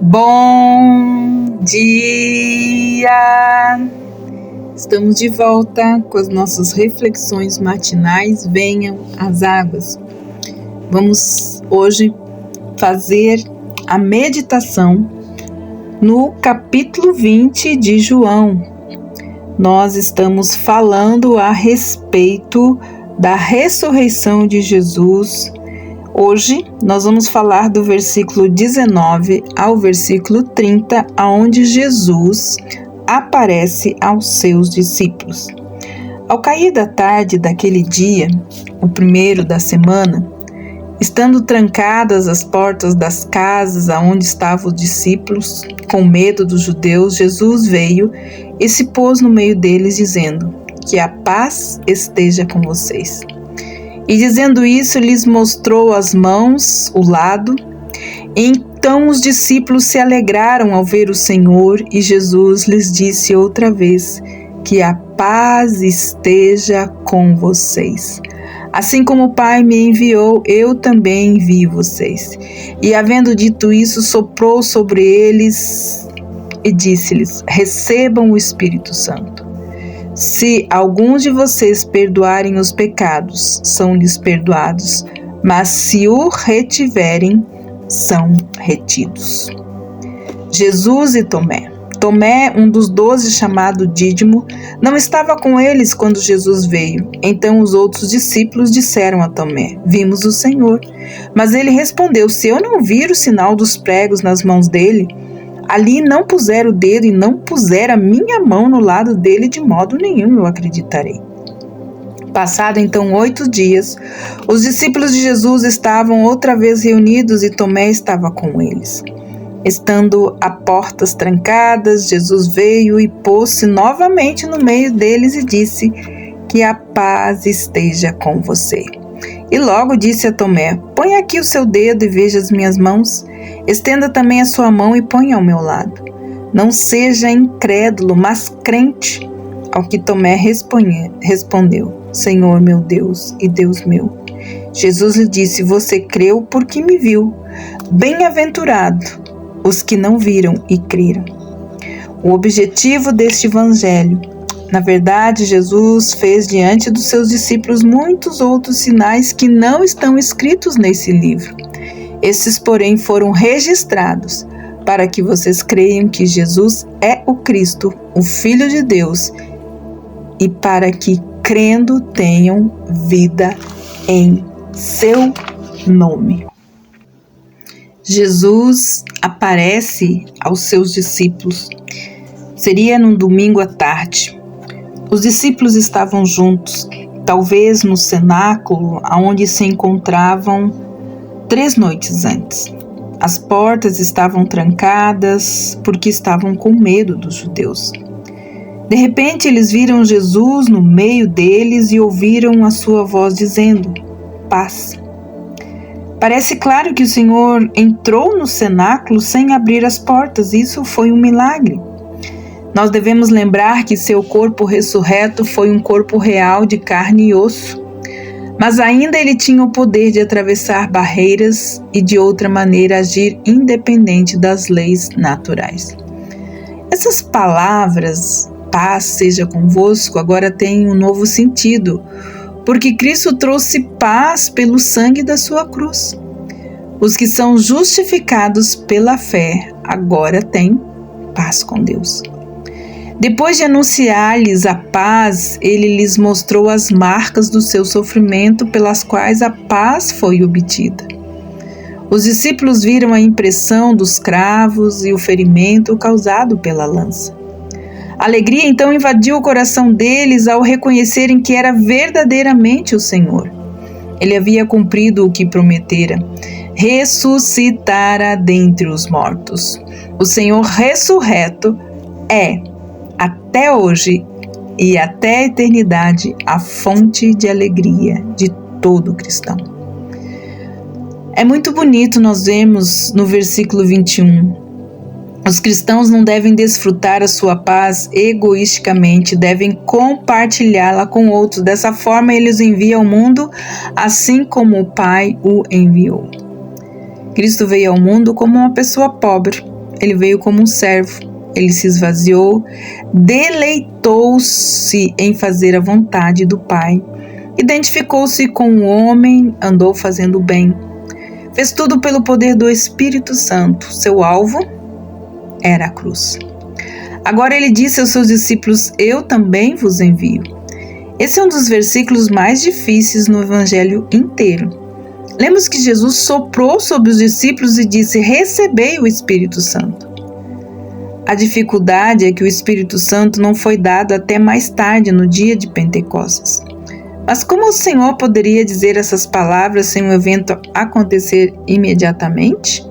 Bom dia! Estamos de volta com as nossas reflexões matinais. Venham as águas. Vamos hoje fazer a meditação no capítulo 20 de João. Nós estamos falando a respeito da ressurreição de Jesus. Hoje nós vamos falar do versículo 19 ao versículo 30, onde Jesus aparece aos seus discípulos. Ao cair da tarde daquele dia, o primeiro da semana, estando trancadas as portas das casas aonde estavam os discípulos, com medo dos judeus, Jesus veio e se pôs no meio deles, dizendo: que a paz esteja com vocês. E dizendo isso, lhes mostrou as mãos, o lado. Então os discípulos se alegraram ao ver o Senhor, e Jesus lhes disse outra vez: que a paz esteja com vocês. Assim como o Pai me enviou, eu também envio vocês. E havendo dito isso, soprou sobre eles e disse-lhes: recebam o Espírito Santo. Se alguns de vocês perdoarem os pecados, são-lhes perdoados, mas se o retiverem, são retidos. Jesus e Tomé. Tomé, um dos 12, chamado Dídimo, não estava com eles quando Jesus veio. Então os outros discípulos disseram a Tomé: vimos o Senhor. Mas ele respondeu: se eu não vir o sinal dos pregos nas mãos dele, ali não puser o dedo e não puser a minha mão no lado dele, de modo nenhum eu acreditarei. Passado então 8 dias, os discípulos de Jesus estavam outra vez reunidos e Tomé estava com eles. Estando a portas trancadas, Jesus veio e pôs-se novamente no meio deles e disse: que a paz esteja com você. E logo disse a Tomé: põe aqui o seu dedo e veja as minhas mãos. Estenda também a sua mão e ponha ao meu lado. Não seja incrédulo, mas crente. Ao que Tomé respondeu: Senhor meu Deus e Deus meu. Jesus lhe disse: você creu porque me viu. Bem-aventurado os que não viram e creram. O objetivo deste evangelho: na verdade, Jesus fez diante dos seus discípulos muitos outros sinais que não estão escritos nesse livro. Esses, porém, foram registrados para que vocês creiam que Jesus é o Cristo, o Filho de Deus, e para que, crendo, tenham vida em seu nome. Jesus aparece aos seus discípulos. Seria num domingo à tarde. Os discípulos estavam juntos, talvez no cenáculo onde se encontravam 3 noites antes. As portas estavam trancadas porque estavam com medo dos judeus. De repente eles viram Jesus no meio deles e ouviram a sua voz dizendo: paz. Parece claro que o Senhor entrou no cenáculo sem abrir as portas. Isso foi um milagre. Nós devemos lembrar que seu corpo ressurreto foi um corpo real de carne e osso. Mas ainda ele tinha o poder de atravessar barreiras e de outra maneira agir independente das leis naturais. Essas palavras, paz seja convosco, agora têm um novo sentido, porque Cristo trouxe paz pelo sangue da sua cruz. Os que são justificados pela fé agora têm paz com Deus. Depois de anunciar-lhes a paz, ele lhes mostrou as marcas do seu sofrimento pelas quais a paz foi obtida. Os discípulos viram a impressão dos cravos e o ferimento causado pela lança. A alegria então invadiu o coração deles ao reconhecerem que era verdadeiramente o Senhor. Ele havia cumprido o que prometera: ressuscitara dentre os mortos. O Senhor ressurreto é, até hoje e até a eternidade, a fonte de alegria de todo cristão. É muito bonito nós vemos no versículo 21. Os cristãos não devem desfrutar a sua paz egoisticamente, devem compartilhá-la com outros. Dessa forma, eles enviam ao mundo assim como o Pai o enviou. Cristo veio ao mundo como uma pessoa pobre. ele veio como um servo, ele se esvaziou, deleitou-se em fazer a vontade do Pai, identificou-se com o homem, andou fazendo o bem, fez tudo pelo poder do Espírito Santo. Seu alvo era a cruz. Agora ele disse aos seus discípulos: eu também vos envio. Esse é um dos versículos mais difíceis no Evangelho inteiro. Lemos que Jesus soprou sobre os discípulos e disse: recebei o Espírito Santo. A dificuldade é que o Espírito Santo não foi dado até mais tarde, no dia de Pentecostes. Mas como o Senhor poderia dizer essas palavras sem o evento acontecer imediatamente?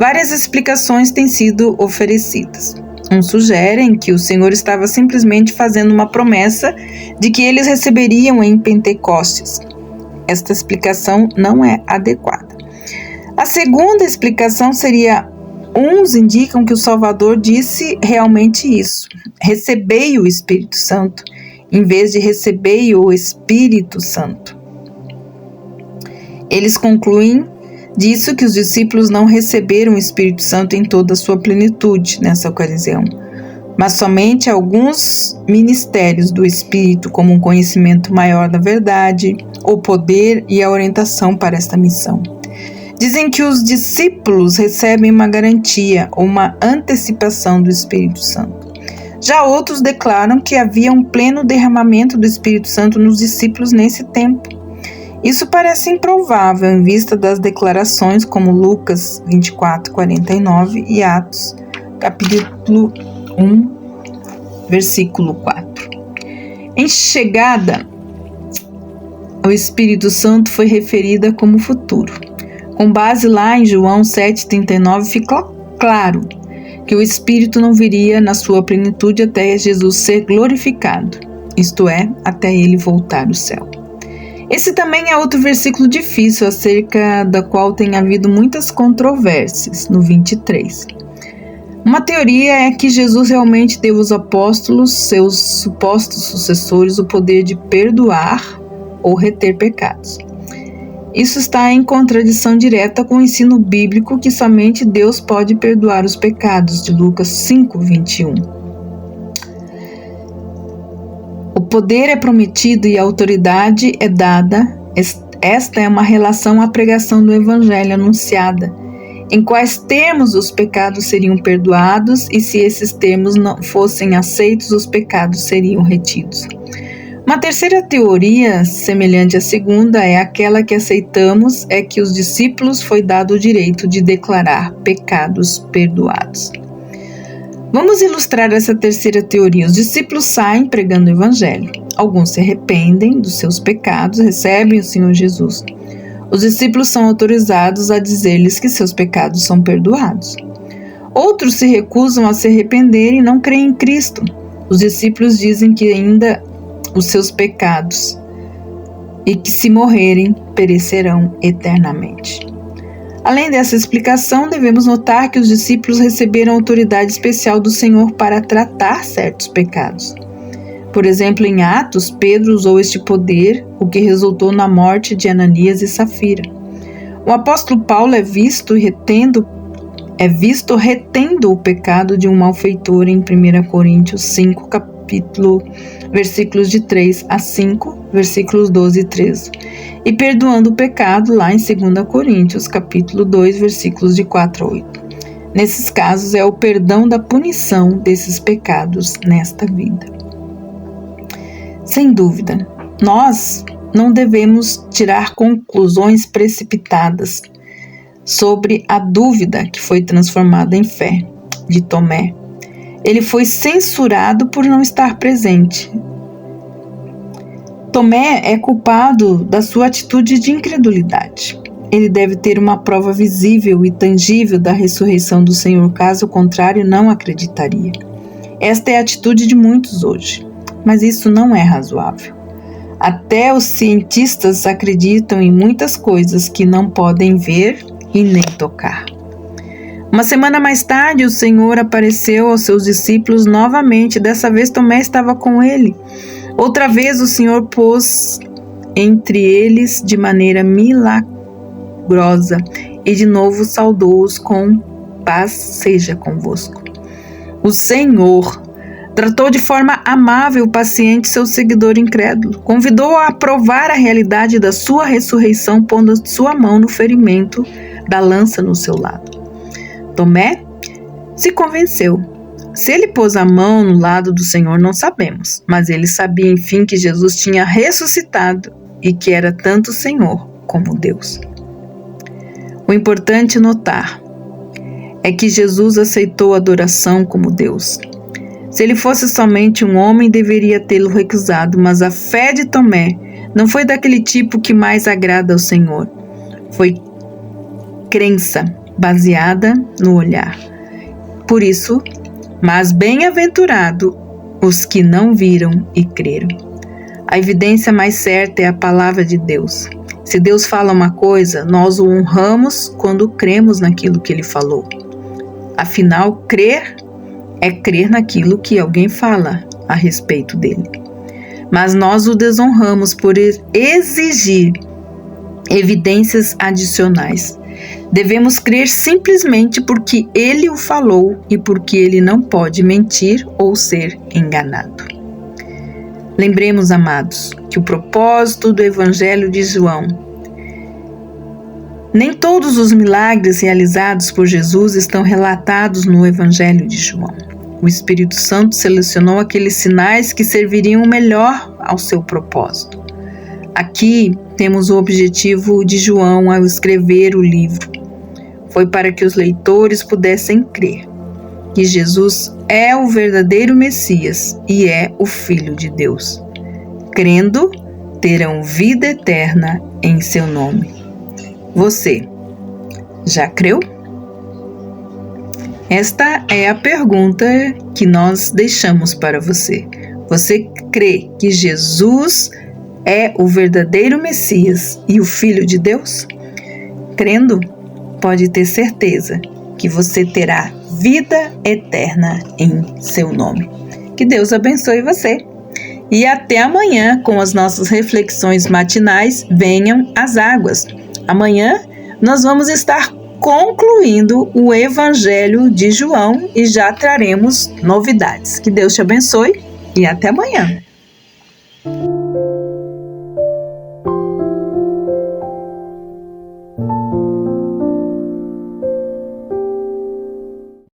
Várias explicações têm sido oferecidas. Uns sugerem que o Senhor estava simplesmente fazendo uma promessa de que eles receberiam em Pentecostes. Esta explicação não é adequada. A segunda explicação seria: uns indicam que o Salvador disse realmente isso: recebei o Espírito Santo, em vez de recebei o Espírito Santo. Eles concluem disso que os discípulos não receberam o Espírito Santo em toda a sua plenitude nessa ocasião, mas somente alguns ministérios do Espírito, como um conhecimento maior da verdade, o poder e a orientação para esta missão. Dizem que os discípulos recebem uma garantia ou uma antecipação do Espírito Santo. Já outros declaram que havia um pleno derramamento do Espírito Santo nos discípulos nesse tempo. Isso parece improvável em vista das declarações como Lucas 24:49 e Atos capítulo 1, versículo 4. Em chegada, o Espírito Santo foi referida como futuro. Com base lá em João 7,39, fica claro que o Espírito não viria na sua plenitude até Jesus ser glorificado, isto é, até ele voltar ao céu. Esse também é outro versículo difícil, acerca da qual tem havido muitas controvérsias, no 23. Uma teoria é que Jesus realmente deu aos apóstolos, seus supostos sucessores, o poder de perdoar ou reter pecados. Isso está em contradição direta com o ensino bíblico que somente Deus pode perdoar os pecados, de Lucas 5:21. O poder é prometido e a autoridade é dada. Esta é uma relação à pregação do Evangelho anunciada, em quais termos os pecados seriam perdoados e, se esses termos não fossem aceitos, os pecados seriam retidos. Uma terceira teoria, semelhante à segunda, é aquela que aceitamos, é que os discípulos foi dado o direito de declarar pecados perdoados. Vamos ilustrar essa terceira teoria. Os discípulos saem pregando o Evangelho. Alguns se arrependem dos seus pecados, recebem o Senhor Jesus. Os discípulos são autorizados a dizer-lhes que seus pecados são perdoados. Outros se recusam a se arrepender e não creem em Cristo. Os discípulos dizem que ainda os seus pecados e que, se morrerem, perecerão eternamente. Além dessa explicação, devemos notar que os discípulos receberam autoridade especial do Senhor para tratar certos pecados. Por exemplo, em Atos, Pedro usou este poder, o que resultou na morte de Ananias e Safira. O apóstolo Paulo é visto retendo o pecado de um malfeitor em 1 Coríntios 5, versículos de 3 a 5, versículos 12 e 13, e perdoando o pecado lá em 2 Coríntios, capítulo 2, versículos de 4 a 8. Nesses casos é o perdão da punição desses pecados nesta vida. Sem dúvida, nós não devemos tirar conclusões precipitadas sobre a dúvida que foi transformada em fé de Tomé. Ele foi censurado por não estar presente. Tomé é culpado da sua atitude de incredulidade. Ele deve ter uma prova visível e tangível da ressurreição do Senhor, caso contrário, não acreditaria. Esta é a atitude de muitos hoje, mas isso não é razoável. Até os cientistas acreditam em muitas coisas que não podem ver e nem tocar. Uma semana mais tarde, o Senhor apareceu aos seus discípulos novamente. Dessa vez, Tomé estava com ele. Outra vez, o Senhor pôs entre eles de maneira milagrosa e de novo saudou-os com paz seja convosco. O Senhor tratou de forma amável e paciente seu seguidor incrédulo. Convidou-o a provar a realidade da sua ressurreição, pondo a sua mão no ferimento da lança no seu lado. Tomé se convenceu. Se ele pôs a mão no lado do Senhor, não sabemos, mas ele sabia, enfim, que Jesus tinha ressuscitado e que era tanto Senhor como Deus. O importante notar é que Jesus aceitou a adoração como Deus. Se ele fosse somente um homem, deveria tê-lo recusado, mas a fé de Tomé não foi daquele tipo que mais agrada ao Senhor. Foi crença baseada no olhar. Por isso, mas bem-aventurado os que não viram e creram. A evidência mais certa é a palavra de Deus. Se Deus fala uma coisa, nós o honramos quando cremos naquilo que ele falou. Afinal, crer é crer naquilo que alguém fala a respeito dele. Mas nós o desonramos por exigir evidências adicionais. Devemos crer simplesmente porque ele o falou e porque ele não pode mentir ou ser enganado. Lembremos, amados, que o propósito do Evangelho de João, nem todos os milagres realizados por Jesus estão relatados no Evangelho de João. O Espírito Santo selecionou aqueles sinais que serviriam melhor ao seu propósito. Aqui temos o objetivo de João ao escrever o livro. Foi para que os leitores pudessem crer que Jesus é o verdadeiro Messias e é o Filho de Deus. Crendo, terão vida eterna em seu nome. Você já creu? Esta é a pergunta que nós deixamos para você. Você crê que Jesus é o verdadeiro Messias e o Filho de Deus? Crendo, pode ter certeza que você terá vida eterna em seu nome. Que Deus abençoe você. E até amanhã com as nossas reflexões matinais, venham as águas. Amanhã nós vamos estar concluindo o Evangelho de João e já traremos novidades. Que Deus te abençoe e até amanhã.